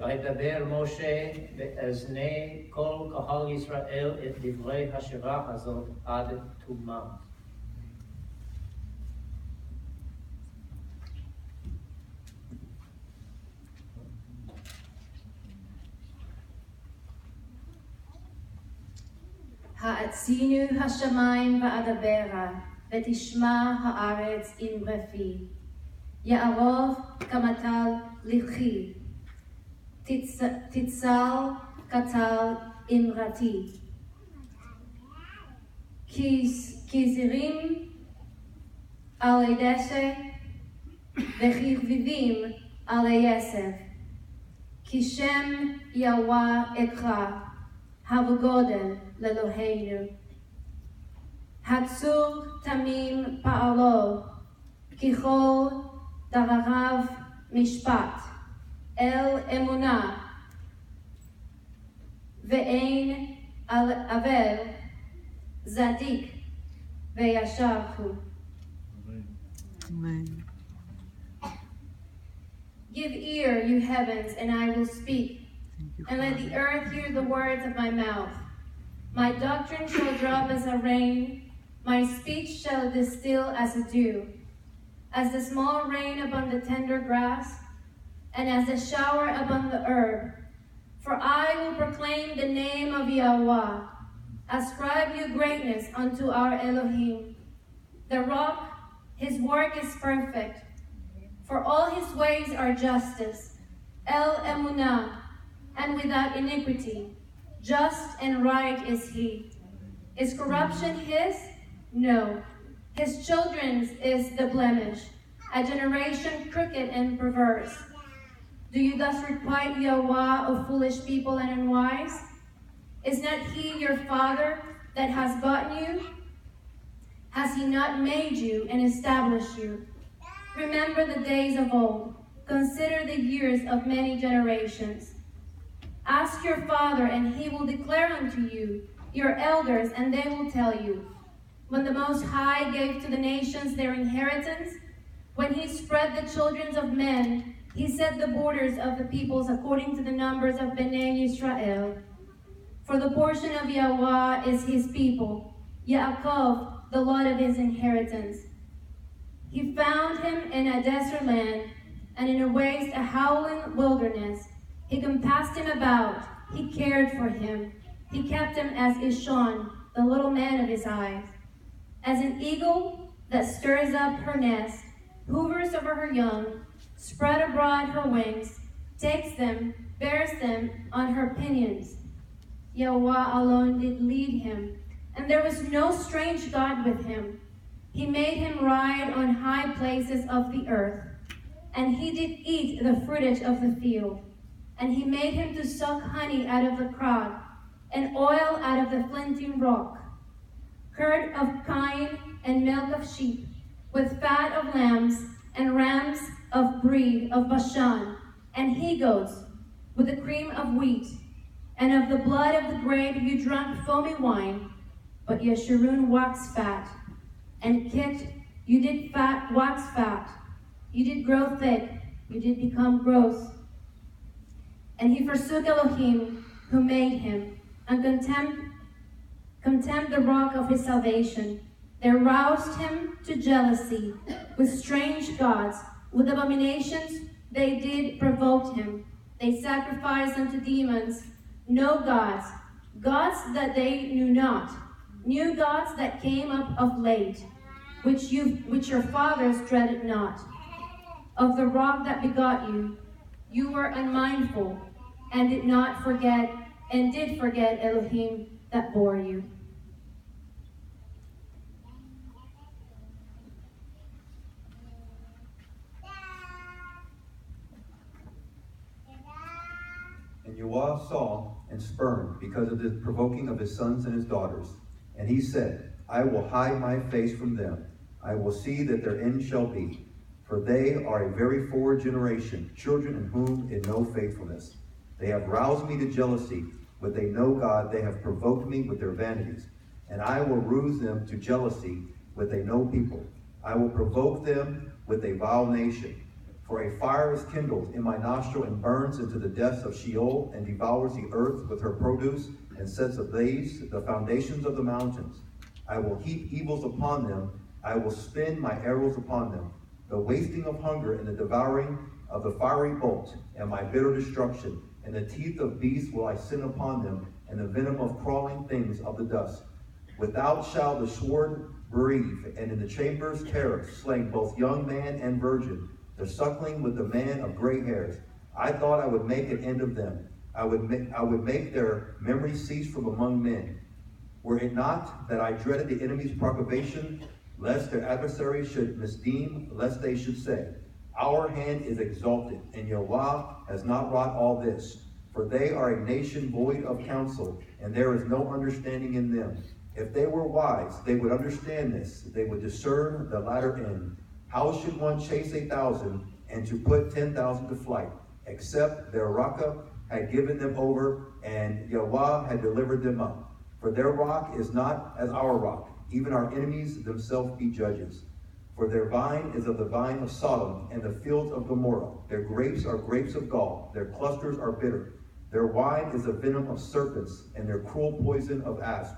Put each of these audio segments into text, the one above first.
וידבר משה באזני כל קהל ישראל את דברי השירה הזאת עד תומה. האצינו השמיים ואדברה, ותשמע הארץ אמרי פי. יערוב כמטל לבכי, תצל כטל אמרתי. כי זרים עלי דשא, וכחביבים עלי יסף. כי שם יהוה אקרא, הגודל לאלוהינו. הצור תמים פעלו, ככל דבריו משפט, אל אמונה, ואין אבל צדיק וישר הוא. Amen. Give ear, you heavens, and I will speak. And let the earth hear the words of my mouth. My doctrine shall drop as a rain, my speech shall distill as a dew, as the small rain upon the tender grass, and as the shower upon the herb. For I will proclaim the name of Yahweh. Ascribe you greatness unto our Elohim. The rock, his work is perfect, for all his ways are justice. El Emunah, and without iniquity. Just and right is he. Is corruption his? No. His children's is the blemish, a generation crooked and perverse. Do you thus requite Yahweh, O foolish people and unwise? Is not he your father that has gotten you? Has he not made you and established you? Remember the days of old. Consider the years of many generations. Ask your father, and he will declare unto you, your elders, and they will tell you. When the Most High gave to the nations their inheritance, when he spread the children of men, he set the borders of the peoples according to the numbers of Bnei Yisrael. For the portion of Yahweh is his people, Yaakov, the lot of his inheritance. He found him in a desert land, and in a waste, a howling wilderness. He compassed him about, he cared for him. He kept him as Ishon, the little man of his eyes. As an eagle that stirs up her nest, hovers over her young, spread abroad her wings, takes them, bears them on her pinions. Yahweh alone did lead him, and there was no strange God with him. He made him ride on high places of the earth, and he did eat the fruitage of the field. And he made him to suck honey out of the crag, and oil out of the flinty rock, curd of kine and milk of sheep, with fat of lambs and rams of breed of Bashan, and he-goats, with the cream of wheat, and of the blood of the grape you drank foamy wine, but Yeshurun waxed fat, and Kit, you did wax fat, you did grow thick, you did become gross. And he forsook Elohim, who made him, and contemned the rock of his salvation. They roused him to jealousy with strange gods. With abominations they did provoke him. They sacrificed unto demons, no gods, gods that they knew not, new gods that came up of late, which your fathers dreaded not. Of the rock that begot you, you were unmindful, and did not forget, and did forget Elohim that bore you. And Yahweh saw and spurned because of the provoking of his sons and his daughters. And he said, I will hide my face from them. I will see that their end shall be. For they are a very forward generation, children in whom is no faithfulness. They have roused me to jealousy, but they know God. They have provoked me with their vanities. And I will rouse them to jealousy, but they know people. I will provoke them with a vile nation. For a fire is kindled in my nostril and burns into the depths of Sheol and devours the earth with her produce and sets ablaze the foundations of the mountains. I will heap evils upon them. I will spin my arrows upon them. The wasting of hunger and the devouring of the fiery bolt and my bitter destruction. And the teeth of beasts will I send upon them, and the venom of crawling things of the dust. Without shall the sword bereave, and in the chambers terror, slaying both young man and virgin, the suckling with the man of gray hairs. I thought I would make an end of them. I would make their memory cease from among men. Were it not that I dreaded the enemy's proclamation, lest their adversaries should misdeem, lest they should say, our hand is exalted, and Yahweh has not wrought all this. For they are a nation void of counsel, and there is no understanding in them. If they were wise, they would understand this. They would discern the latter end. How should one chase 1,000 and to put 10,000 to flight, except their Rakkah had given them over, and Yahweh had delivered them up? For their rock is not as our rock, even our enemies themselves be judges. For their vine is of the vine of Sodom, and the fields of Gomorrah. Their grapes are grapes of gall, their clusters are bitter. Their wine is the venom of serpents, and their cruel poison of asp.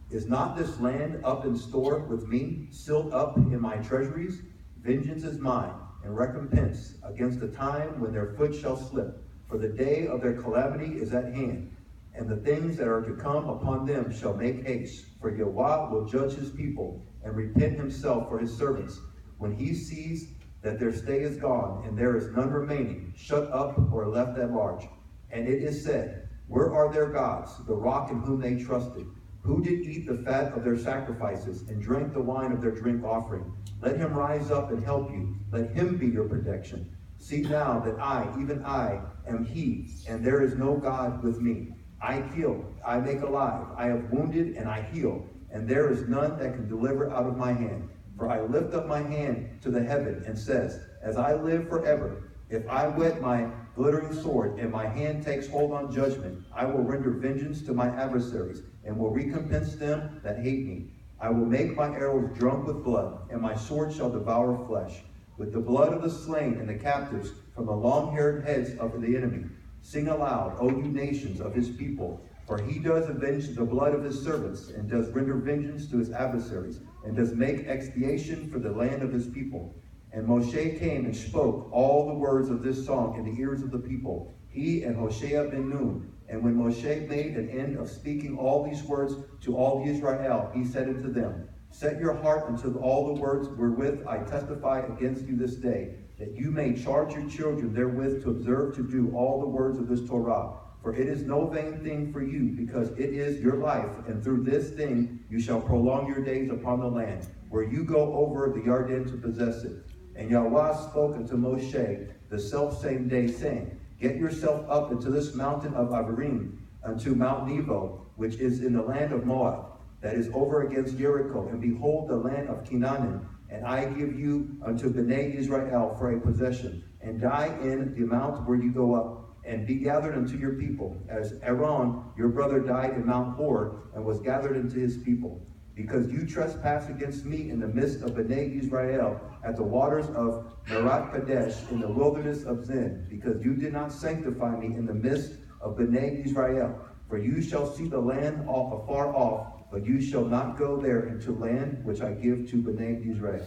Is not this land up in store with me, sealed up in my treasuries? Vengeance is mine, and recompense against the time when their foot shall slip. For the day of their calamity is at hand, and the things that are to come upon them shall make haste. For Yahweh will judge his people, and repent himself for his servants, when he sees that their stay is gone, and there is none remaining, shut up or left at large. And it is said, where are their gods, the rock in whom they trusted? Who did eat the fat of their sacrifices, and drank the wine of their drink offering? Let him rise up and help you. Let him be your protection. See now that I, even I, am he, and there is no God with me. I kill, I make alive, I have wounded, and I heal, and there is none that can deliver out of my hand. For I lift up my hand to the heaven, and says, as I live forever, if I whet my glittering sword, and my hand takes hold on judgment, I will render vengeance to my adversaries, and will recompense them that hate me. I will make my arrows drunk with blood, and my sword shall devour flesh. With the blood of the slain and the captives from the long-haired heads of the enemy. Sing aloud, O you nations of his people, for he does avenge the blood of his servants, and does render vengeance to his adversaries, and does make expiation for the land of his people. And Moshe came and spoke all the words of this song in the ears of the people, he and Hoshea ben Nun. And when Moshe made an end of speaking all these words to all Israel, he said unto them, set your heart unto all the words wherewith I testify against you this day, that you may charge your children therewith to observe to do all the words of this Torah. For it is no vain thing for you, because it is your life, and through this thing you shall prolong your days upon the land, where you go over the Yarden to possess it. And Yahweh spoke unto Moshe the selfsame day, saying, get yourself up into this mountain of Deverim, unto Mount Nebo, which is in the land of Moab, that is over against Jericho, and behold the land of Canaan, and I give you unto Bnei Israel for a possession, and die in the mount where you go up, and be gathered unto your people, as Aaron your brother died in Mount Hor, and was gathered into his people. Because you trespass against me in the midst of Bnei Israel, at the waters of Merat Kadesh, in the wilderness of Zin, because you did not sanctify me in the midst of Bnei Israel. For you shall see the land afar off, but you shall not go there into land which I give to Bnei Israel.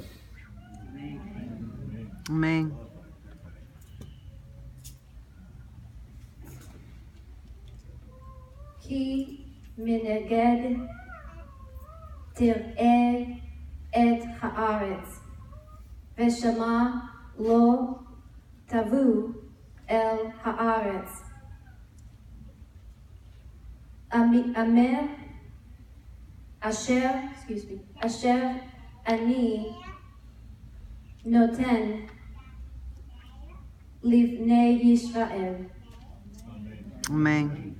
Amen. Ki mineged tir'eh et haaretz, veshama lo tavu el haaretz. Amer asher ani noten livnei Yisrael. Amen.